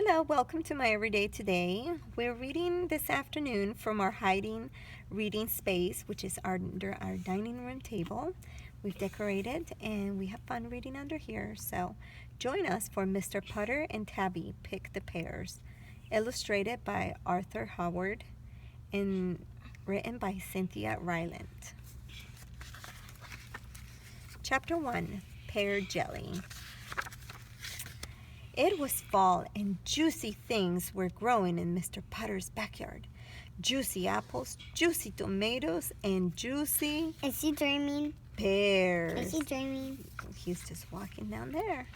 Hello, welcome to My Everyday Today. We're reading this afternoon from our hiding reading space, which is under our dining room table. We've decorated and we have fun reading under here. So join us for Mr. Putter and Tabby Pick the Pears, illustrated by Arthur Howard and written by Cynthia Ryland. Chapter 1, Pear Jelly. It was fall and juicy things were growing in Mr. Putter's backyard. Juicy apples, juicy tomatoes, and juicy... Is he dreaming? Pears. Is he dreaming? He's just walking down there.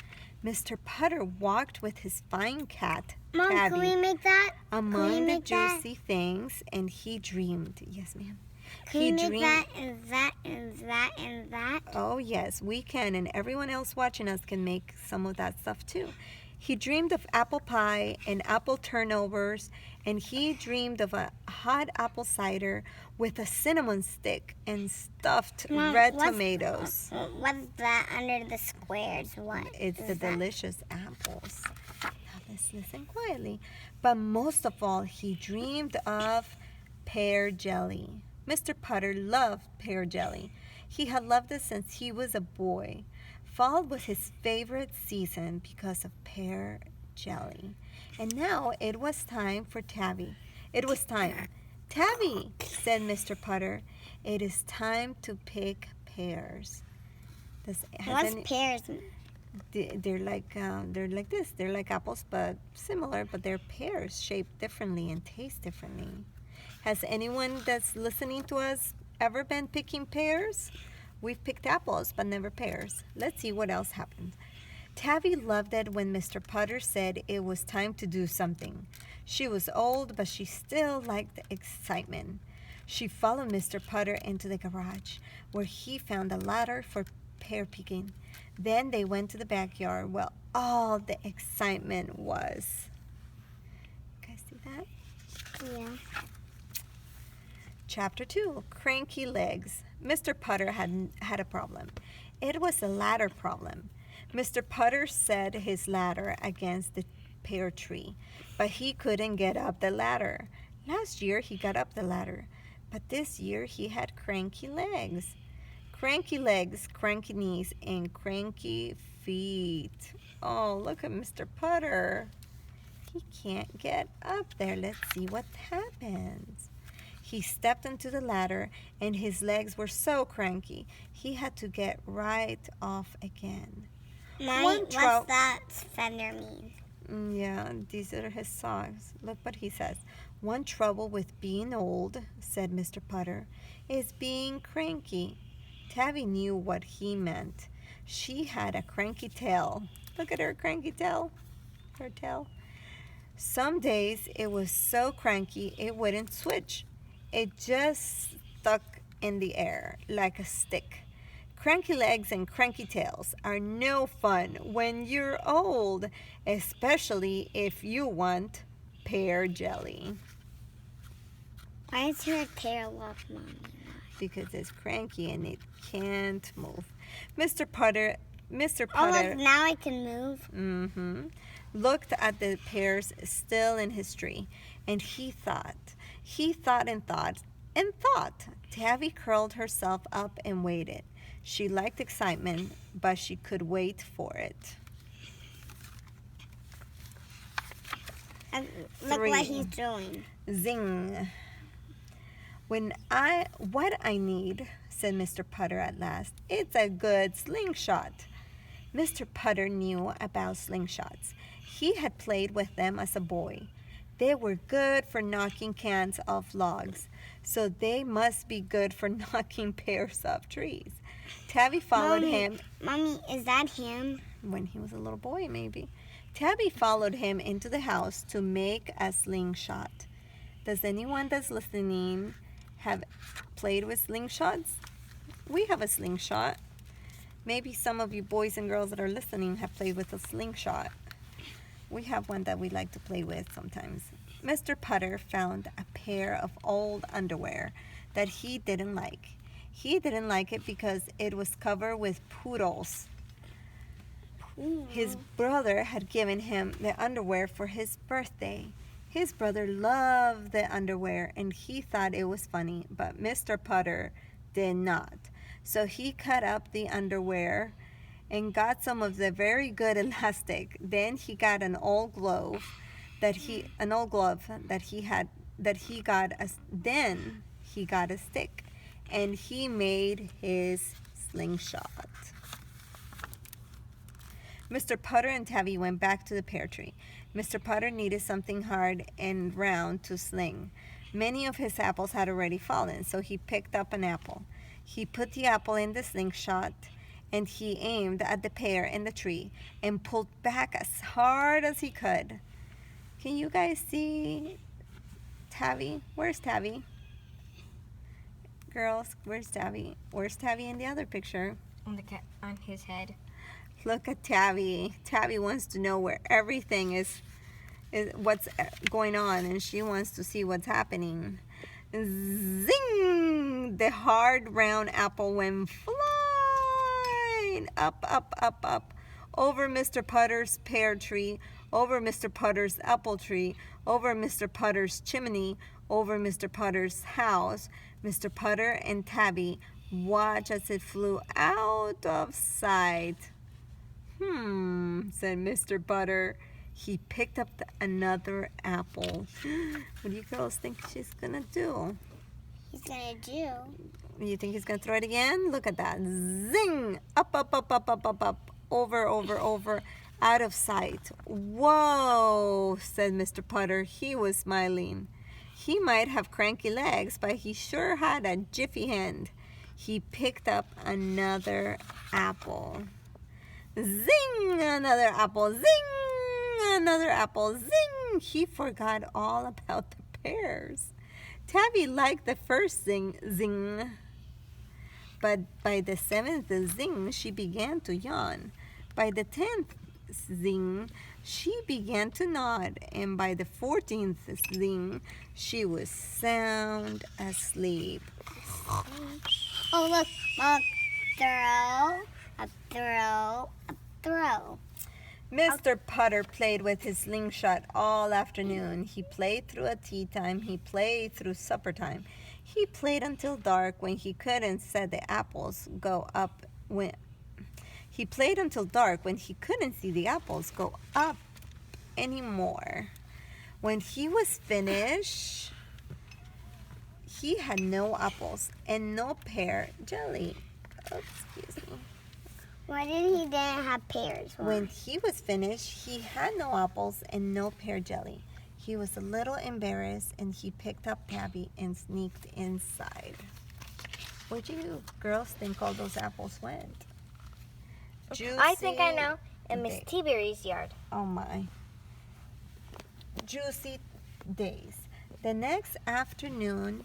Mr. Putter walked with his fine cat, Mom, Tabby, can we make that? among the juicy things, and he dreamed. Yes, ma'am. Can we make that and that and that and that? Oh, yes, we can, and everyone else watching us can make some of that stuff too. He dreamed of apple pie and apple turnovers, and he dreamed of a hot apple cider with a cinnamon stick and stuffed red tomatoes. What's that under the squares? What? It's the delicious apples. Now let's listen quietly. But most of all, he dreamed of pear jelly. Mr. Putter loved pear jelly. He had loved it since he was a boy. Fall was his favorite season because of pear jelly. And now it was time for Tabby. It was time. Tabby, said Mr. Putter, it is time to pick pears. What's pears? They're like this. They're like apples, but similar. But they're pears, shaped differently and taste differently. Has anyone that's listening to us ever been picking pears? We've picked apples, but never pears. Let's see what else happened. Tabby loved it when Mr. Putter said it was time to do something. She was old, but she still liked the excitement. She followed Mr. Putter into the garage, where he found a ladder for pear picking. Then they went to the backyard where all the excitement was. You guys see that? Yeah. Chapter 2, Cranky Legs. Mr. Putter had a problem. It was a ladder problem. Mr. Putter set his ladder against the pear tree, but he couldn't get up the ladder. Last year he got up the ladder, but this year he had cranky legs. Cranky legs, cranky knees, and cranky feet. Oh, look at Mr. Putter. He can't get up there. Let's see what happens. He stepped onto the ladder, and his legs were so cranky, he had to get right off again. Mommy, what's that feather mean? Yeah, these are his socks. Look what he says. One trouble with being old, said Mr. Putter, is being cranky. Tabby knew what he meant. She had a cranky tail. Look at her cranky tail. Her tail. Some days it was so cranky it wouldn't switch. It just stuck in the air like a stick. Cranky legs and cranky tails are no fun when you're old, especially if you want pear jelly. Why is your tail off, Mommy? Because it's cranky and it can't move. Mr. Putter. Oh, look, now I can move. Looked at the pears still in his tree, and he thought and thought and thought. Tabby curled herself up and waited. She liked excitement, but she could wait for it. Look what he's doing. Zing. What I need, said Mr. Putter at last, it's a good slingshot. Mr. Putter knew about slingshots. He had played with them as a boy. They were good for knocking cans off logs, so they must be good for knocking pears off trees. Tabby followed him. Mommy, is that him? When he was a little boy, maybe. Tabby followed him into the house to make a slingshot. Does anyone that's listening have played with slingshots? We have a slingshot. Maybe some of you boys and girls that are listening have played with a slingshot. We have one that we like to play with sometimes. Mr. Putter found a pair of old underwear that he didn't like. He didn't like it because it was covered with poodles. His brother had given him the underwear for his birthday. His brother loved the underwear and he thought it was funny, but Mr. Putter did not. So he cut up the underwear and got some of the very good elastic. Then he got an old glove that he got then he got a stick and he made his slingshot. Mr. Putter and Tabby went back to the pear tree. Mr. Putter needed something hard and round to sling. Many of his apples had already fallen, so he picked up an apple. He put the apple in the slingshot and he aimed at the pear in the tree and pulled back as hard as he could. Can you guys see Tabby? Where's Tabby? Girls, where's Tabby? Where's Tabby in the other picture? On his head. Look at Tabby. Tabby wants to know where everything is what's going on, and she wants to see what's happening. Zing! The hard round apple went flying up, up, up, up, over Mr. Putter's pear tree, over Mr. Putter's apple tree, over Mr. Putter's chimney, over Mr. Putter's house. Mr. Putter and Tabby watched as it flew out of sight. Said Mr. Putter. He picked up another apple. What do you girls think she's gonna do? He's gonna do. You think he's gonna throw it again? Look at that. Zing! Up, up, up, up, up, up, up. Over, over, over. Out of sight. Whoa, said Mr. Putter. He was smiling. He might have cranky legs, but he sure had a jiffy hand. He picked up another apple. Zing! Another apple. Zing! Another apple. Zing! He forgot all about the pears. Tabby liked the first zing, but by the 7th zing, she began to yawn. By the 10th zing, she began to nod, and by the 14th zing, she was sound asleep. Oh, look, a throw. Mr. Putter played with his slingshot all afternoon. He played through at tea time. He played through supper time. He played until dark when he couldn't see the apples go up. He played until dark when he couldn't see the apples go up anymore. When he was finished, he had no apples and no pear jelly. Oops, excuse me. Why did he didn't have pears? When he was finished, he had no apples and no pear jelly. He was a little embarrassed and he picked up Tabby and sneaked inside. Where do you girls think all those apples went? Juicy I think I know. In Miss T-Berry's yard. Oh my. Juicy days. The next afternoon,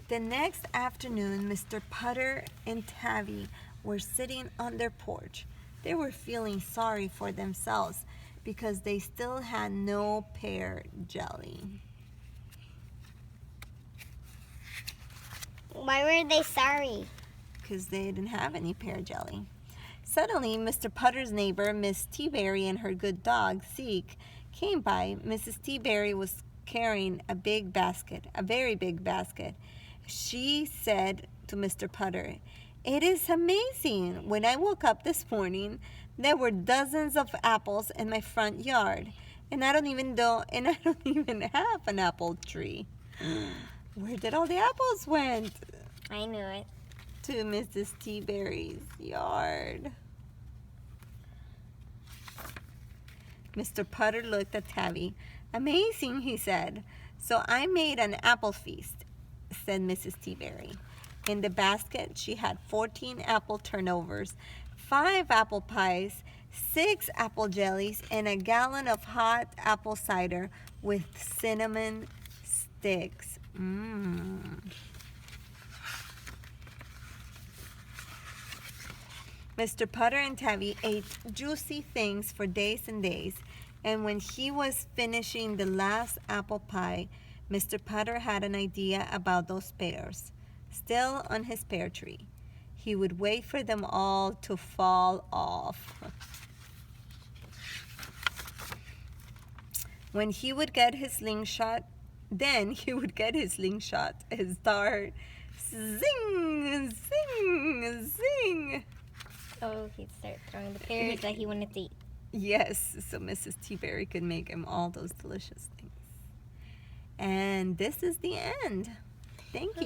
Mr. Putter and Tabby were sitting on their porch. They were feeling sorry for themselves because they still had no pear jelly. Why were they sorry? Because they didn't have any pear jelly. Suddenly, Mr. Putter's neighbor, Miss T-Berry, and her good dog, Zeke, came by. Mrs. T-Berry was carrying a very big basket. She said to Mr. Putter, "It is amazing. When I woke up this morning, there were dozens of apples in my front yard, and I don't even have an apple tree." Where did all the apples went? I knew it. To Mrs. T-Berry's yard. Mr. Putter looked at Tabby. "Amazing," he said. "So I made an apple feast," said Mrs. T-Berry. In the basket, she had 14 apple turnovers, 5 apple pies, 6 apple jellies, and a gallon of hot apple cider with cinnamon sticks. Mr. Putter and Tabby ate juicy things for days and days, and when he was finishing the last apple pie, Mr. Putter had an idea about those pears, still on his pear tree. he would wait for them all to fall off. When he would get his slingshot, then he would get his slingshot and start zing, zing, zing. Oh, he'd start throwing the pears that he wanted to eat. Yes, so Mrs. T-Berry could make him all those delicious things. And this is the end. Thank you.